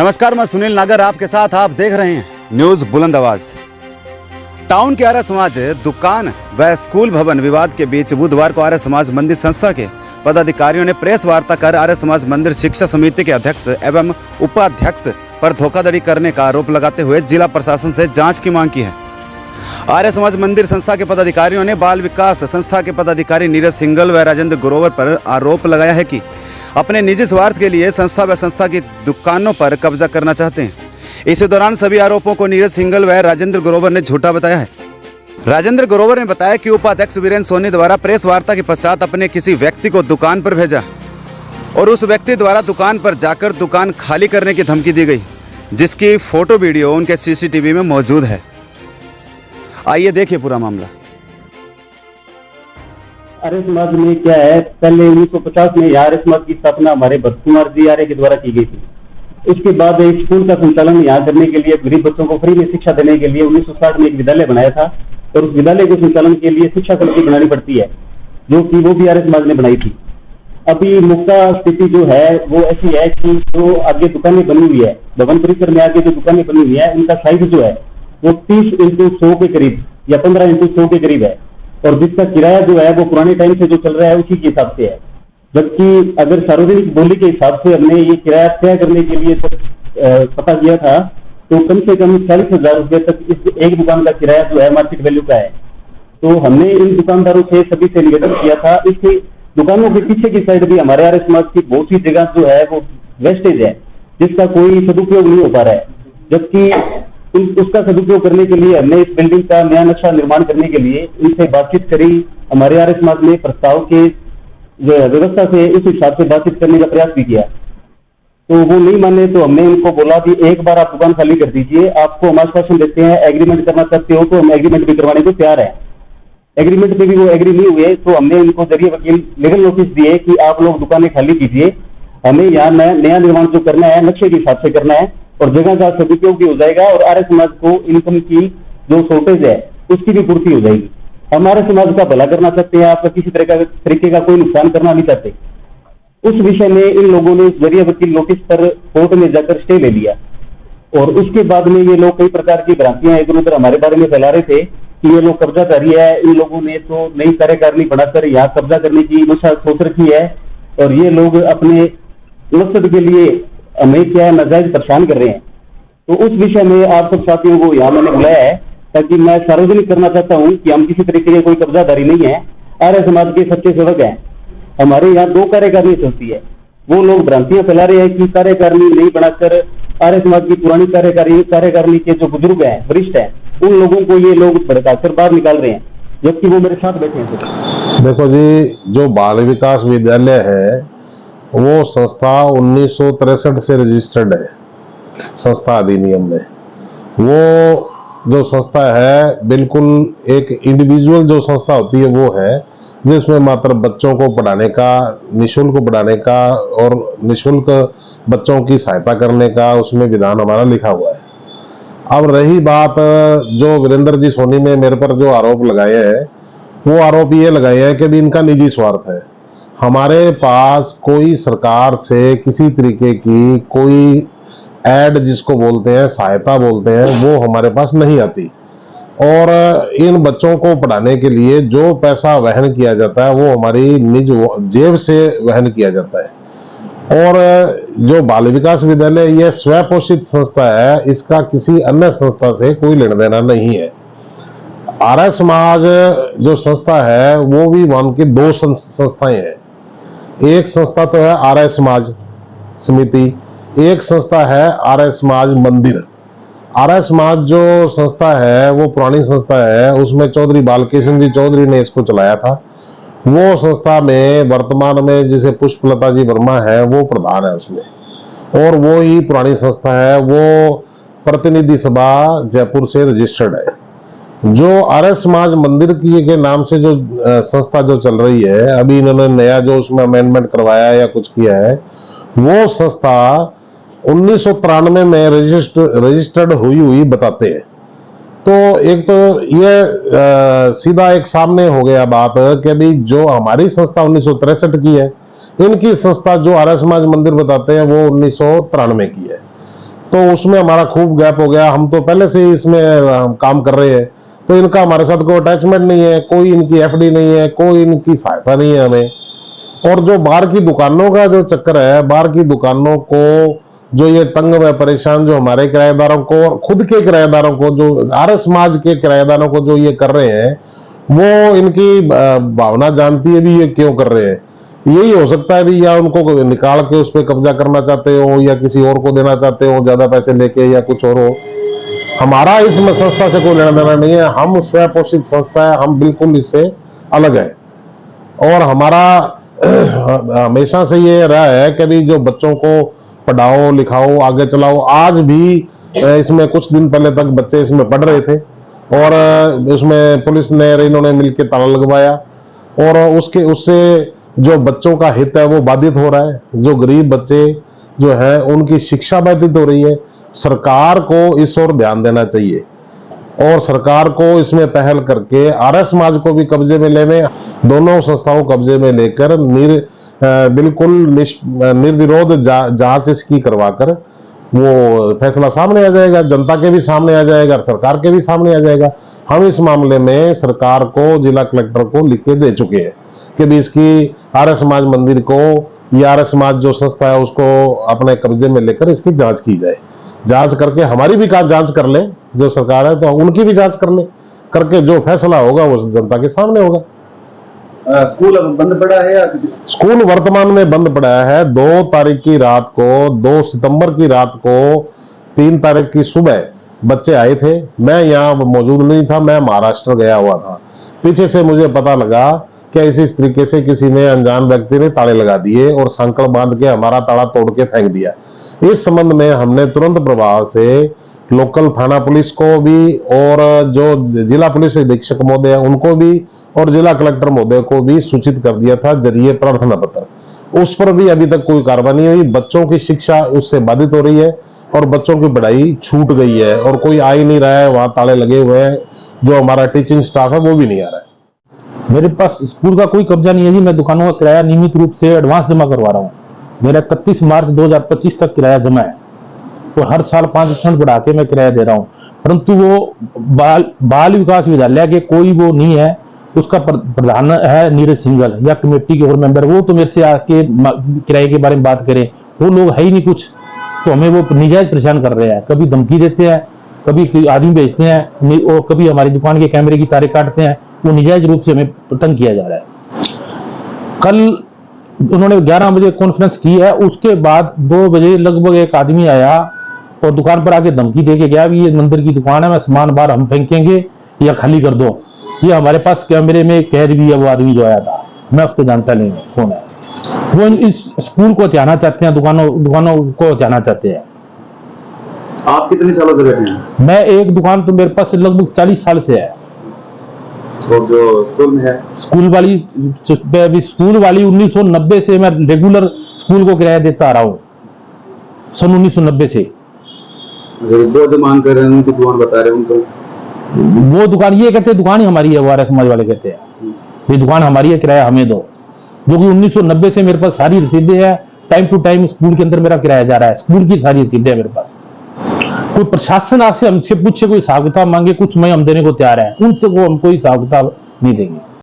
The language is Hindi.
नमस्कार, मैं सुनील नागर आपके साथ। आप देख रहे हैं न्यूज बुलंद आवाज। टाउन के आर्य समाज दुकान व स्कूल भवन विवाद के बीच बुधवार को आर्य समाज मंदिर संस्था के पदाधिकारियों ने प्रेस वार्ता कर आर्य समाज मंदिर शिक्षा समिति के अध्यक्ष एवं उपाध्यक्ष पर धोखाधड़ी करने का आरोप लगाते हुए जिला प्रशासन से जांच की मांग की है। आर्य समाज मंदिर संस्था के पदाधिकारियों ने बाल विकास संस्था के पदाधिकारी नीरज सिंघल व राजेंद्र ग्रोवर पर आरोप लगाया है कि अपने निजी स्वार्थ के लिए संस्था व संस्था की दुकानों पर कब्जा करना चाहते हैं। इसी दौरान सभी आरोपों को नीरज सिंघल व राजेंद्र ग्रोवर ने झूठा बताया है। राजेंद्र ग्रोवर ने बताया कि उपाध्यक्ष वीरेंद्र सोनी द्वारा प्रेस वार्ता के पश्चात अपने किसी व्यक्ति को दुकान पर भेजा और उस व्यक्ति द्वारा दुकान पर जाकर दुकान खाली करने की धमकी दी गई, जिसकी फोटो वीडियो उनके सीसीटीवी में मौजूद है। आइए देखिए पूरा मामला। आर्य समाज में क्या है, पहले 1950 में आर्य समाज की स्थापना हमारे भरत कुमार जी आर्य के द्वारा की गई थी। उसके बाद एक स्कूल का संचालन यहाँ करने के लिए, गरीब बच्चों को फ्री में शिक्षा देने के लिए 1960 में एक विद्यालय बनाया था और उस विद्यालय के संचालन के लिए शिक्षा समिति बनानी पड़ती है, जो कि वो भी आर्य समाज ने बनाई थी। अभी मुख्य स्थिति जो है वो ऐसी है कि जो आगे दुकानें बनी हुई है, भवन परिसर में आगे जो दुकानें बनी हुई है, उनका साइज जो है वो 30x100 के करीब या 15x100 के करीब है और जिसका किराया जो है वो पुराने टाइम से जो चल रहा है उसी के हिसाब से है। जबकि अगर सार्वजनिक बोली के हिसाब से हमने ये किराया तय करने के लिए पता किया था तो कम से कम 40,000 रुपये तक इस एक दुकान का किराया जो है मार्केट वैल्यू का है। तो हमने इन दुकानदारों से सभी से निवेदन किया था। इसके दुकानों के पीछे की साइड भी हमारे आर्य समाज की बहुत सी जगह जो है वो वेस्टेज है, जिसका कोई सदुपयोग नहीं हो पा रहा है। जबकि उसका सदुपयोग करने के लिए हमने इस बिल्डिंग का नया नक्शा निर्माण करने के लिए इनसे बातचीत करी। हमारे आर्य समाज ने प्रस्ताव के व्यवस्था से उस हिसाब से बातचीत करने का प्रयास भी किया, तो वो नहीं माने। तो हमने उनको बोला कि एक बार आप दुकान खाली कर दीजिए, आपको हम आश्वासन देते हैं, एग्रीमेंट करना चाहते हो तो हम एग्रीमेंट भी करवाने को तैयार है। एग्रीमेंट पे भी वो एग्री नहीं हुए, तो हमने उनको जरिए वकील लीगल नोटिस दिए कि आप लोग दुकानें खाली कीजिए, हमें यहाँ नया निर्माण जो करना है नक्शे के हिसाब से करना है और जगह का सदुपयोग भी हो जाएगा और आर्य समाज को इनकम की जो शॉर्टेज है उसकी भी पूर्ति हो जाएगी। हम आर्य समाज का भला करना चाहते हैं, आपका किसी तरीके का कोई नुकसान करना नहीं चाहते। उस विषय में इन लोगों ने जरिए वकील नोटिस पर कोर्ट में जाकर स्टे ले लिया और उसके बाद में ये लोग कई प्रकार की भ्रांतियां इधर उधर हमारे बारे में फैला रहे थे कि ये लोग कब्जाकारी है। इन लोगों ने तो नई कार्यकारिणी बनाकर यहाँ कब्जा करने की मंशा सोच रखी है और ये लोग अपने मकसद के लिए हमें क्या नाजायज परेशान कर रहे हैं। तो उस विषय में आप सब साथियों को यहाँ मैंने बुलाया है ताकि मैं सार्वजनिक करना चाहता हूँ कि हम किसी तरीके के कोई कब्जादारी नहीं है, आर्य समाज के सच्चे सेवक हैं। हमारे यहाँ 2 कार्यकारिणी चलती है। वो लोग भ्रांतियां फैला रहे हैं कि कार्यकारिणी नहीं बनाकर आर्य समाज की पुरानी कार्यकारिणी के जो बुजुर्ग हैं, वरिष्ठ हैं, उन लोगों को ये लोग भड़काकर बाहर निकाल रहे हैं, जबकि वो मेरे साथ बैठे हैं। देखो जी, जो बाल विकास विद्यालय है वो संस्था 1963 से रजिस्टर्ड है संस्था अधिनियम में। वो जो संस्था है बिल्कुल एक इंडिविजुअल जो संस्था होती है वो है, जिसमें मात्र बच्चों को पढ़ाने का, निःशुल्क पढ़ाने का और निःशुल्क बच्चों की सहायता करने का उसमें विधान हमारा लिखा हुआ है। अब रही बात जो वीरेंद्र जी सोनी ने मेरे पर जो आरोप लगाए हैं, वो आरोप ये लगाए हैं कि भी इनका निजी स्वार्थ है। हमारे पास कोई सरकार से किसी तरीके की कोई एड जिसको बोलते हैं, सहायता बोलते हैं, वो हमारे पास नहीं आती और इन बच्चों को पढ़ाने के लिए जो पैसा वहन किया जाता है वो हमारी निज जेब से वहन किया जाता है। और जो बाल विकास विद्यालय ये स्वपोषित संस्था है, इसका किसी अन्य संस्था से कोई लेना देना नहीं है। आर्य समाज जो संस्था है वो भी मान के 2 संस्थाएं हैं। एक संस्था तो है आर्य समाज समिति, एक संस्था है आर्य समाज मंदिर। आर्य समाज जो संस्था है वो पुरानी संस्था है, उसमें चौधरी बालकिशन जी चौधरी ने इसको चलाया था। वो संस्था में वर्तमान में जिसे पुष्पलता जी वर्मा है वो प्रधान है उसमें, और वो ही पुरानी संस्था है। वो प्रतिनिधि सभा जयपुर से रजिस्टर्ड है। जो आर्य समाज मंदिर की के नाम से जो संस्था जो चल रही है, अभी इन्होंने नया जो उसमें अमेंडमेंट करवाया या कुछ किया है, वो संस्था 1993 में रजिस्टर्ड हुई बताते हैं। तो एक तो ये सीधा एक सामने हो गया बात कि अभी जो हमारी संस्था 1963 की है, इनकी संस्था जो आर्य समाज मंदिर बताते हैं वो 1993 की है। तो उसमें हमारा खूब गैप हो गया। हम तो पहले से ही इसमें काम कर रहे हैं, तो इनका हमारे साथ कोई अटैचमेंट नहीं है, कोई इनकी एफडी नहीं है, कोई इनकी सहायता नहीं है हमें। और जो बाहर की दुकानों का जो चक्कर है, बाहर की दुकानों को जो ये तंग व परेशान जो हमारे किराएदारों को और खुद के किराएदारों को, जो आर्य समाज के किराएदारों को जो ये कर रहे हैं, वो इनकी भावना जानती है भी ये क्यों कर रहे हैं। यही हो सकता है भी, या उनको निकाल के उस पर कब्जा करना चाहते हो, या किसी और को देना चाहते हो ज्यादा पैसे लेके, या कुछ और हो। हमारा इसमें संस्था से कोई लेना देना नहीं है, हम स्वयं पोषित संस्था है, हम बिल्कुल इससे अलग है। और हमारा हमेशा से ये रहा है कि भी जो बच्चों को पढ़ाओ लिखाओ आगे चलाओ। आज भी इसमें कुछ दिन पहले तक बच्चे इसमें पढ़ रहे थे और इसमें पुलिस ने इन्होंने मिलकर ताला लगवाया, और उससे जो बच्चों का हित है वो बाधित हो रहा है। जो गरीब बच्चे जो है उनकी शिक्षा बाधित हो रही है। सरकार को इस ओर ध्यान देना चाहिए और सरकार को इसमें पहल करके आर्य समाज को भी कब्जे में लेने, दोनों संस्थाओं को कब्जे में लेकर बिल्कुल निर्विरोध जांच इसकी करवाकर वो फैसला सामने आ जाएगा, जनता के भी सामने आ जाएगा, सरकार के भी सामने आ जाएगा। हम इस मामले में सरकार को, जिला कलेक्टर को लिख के दे चुके हैं कि भी इसकी आर्य समाज मंदिर को या आर्य समाज जो संस्था है उसको अपने कब्जे में लेकर इसकी जांच की जाए। जांच करके हमारी भी जांच कर ले जो सरकार है, तो उनकी भी जांच कर ले, करके जो फैसला होगा वो जनता के सामने होगा। स्कूल अब बंद पड़ा है या? स्कूल वर्तमान में बंद पड़ा है। 2 तारीख की रात को, 2 सितंबर की रात को 3 तारीख की सुबह बच्चे आए थे। मैं यहाँ मौजूद नहीं था, मैं महाराष्ट्र गया हुआ था। पीछे से मुझे पता लगा कि इस तरीके से किसी ने, अनजान व्यक्ति ने ताले लगा दिए और सांकड़ बांध के हमारा ताला तोड़ के फेंक दिया। इस संबंध में हमने तुरंत प्रभाव से लोकल थाना पुलिस को भी और जो जिला पुलिस अधीक्षक महोदय उनको भी और जिला कलेक्टर महोदय को भी सूचित कर दिया था जरिए प्रार्थना पत्र। उस पर भी अभी तक कोई कार्रवाई नहीं हुई। बच्चों की शिक्षा उससे बाधित हो रही है और बच्चों की पढ़ाई छूट गई है और कोई आ ही नहीं रहा है। वहां ताले लगे हुए हैं, जो हमारा टीचिंग स्टाफ है वो भी नहीं आ रहा है। मेरे पास स्कूल का कोई कब्जा नहीं है जी। मैं दुकानों का किराया नियमित रूप से एडवांस जमा करवा रहा हूँ। मेरा 31 मार्च 2025 तक किराया जमा है और हर साल 5% बढ़ा के मैं किराया दे रहा हूँ। परंतु वो बाल विकास विद्यालय के कोई वो नहीं है, उसका प्रधान है नीरज सिंघल या कमेटी के और मेंबर। वो तो मेरे से आके किराए के बारे में बात करें, वो लोग है ही नहीं कुछ, तो हमें वो निजायज परेशान कर रहे हैं। कभी धमकी देते हैं, कभी आदमी भेजते हैं और कभी हमारी दुकान के कैमरे की तारें काटते हैं। वो निजायज रूप से हमें तंग किया जा रहा है। कल उन्होंने 11 बजे कॉन्फ्रेंस की है, उसके बाद 2 बजे लगभग एक आदमी आया और दुकान पर आके धमकी दे के गया, ये मंदिर की दुकान है, मैं सामान बाहर हम फेंकेंगे या खाली कर दो। ये हमारे पास कैमरे में कह भी है वो आदमी जो आया था, मैं उसको जानता नहीं कौन है। वो इस स्कूल को हथियाना चाहते हैं, दुकानों को हथियाना चाहते हैं। आप कितने सालों से बैठे हैं? मैं एक दुकान तो मेरे पास लगभग 40 साल से है। और जो स्कूल में है? स्कूल वाली 1990 से मैं रेगुलर स्कूल को किराया देता आ रहा हूँ, सन 1990 से। वो जो मांग कर रहे हैं उनकी दुकान बता रहे हैं उनको, वो दुकान ये कहते हैं दुकान ही हमारी है, वो आर्य समाज वाले कहते हैं ये दुकान हमारी है, किराया हमें दो। जो कि 1990 से मेरे पास सारी रसीदें हैं, टाइम टू टाइम स्कूल के अंदर मेरा किराया जा रहा है, स्कूल की सारी रसीदें हैं मेरे पास। कोई प्रशासन आपसे हमसे पूछे, कोई हिसाब किताब मांगे, कुछ मैं हम देने को तैयार है, उनसे वो हम कोई हिसाब किताब नहीं देंगे।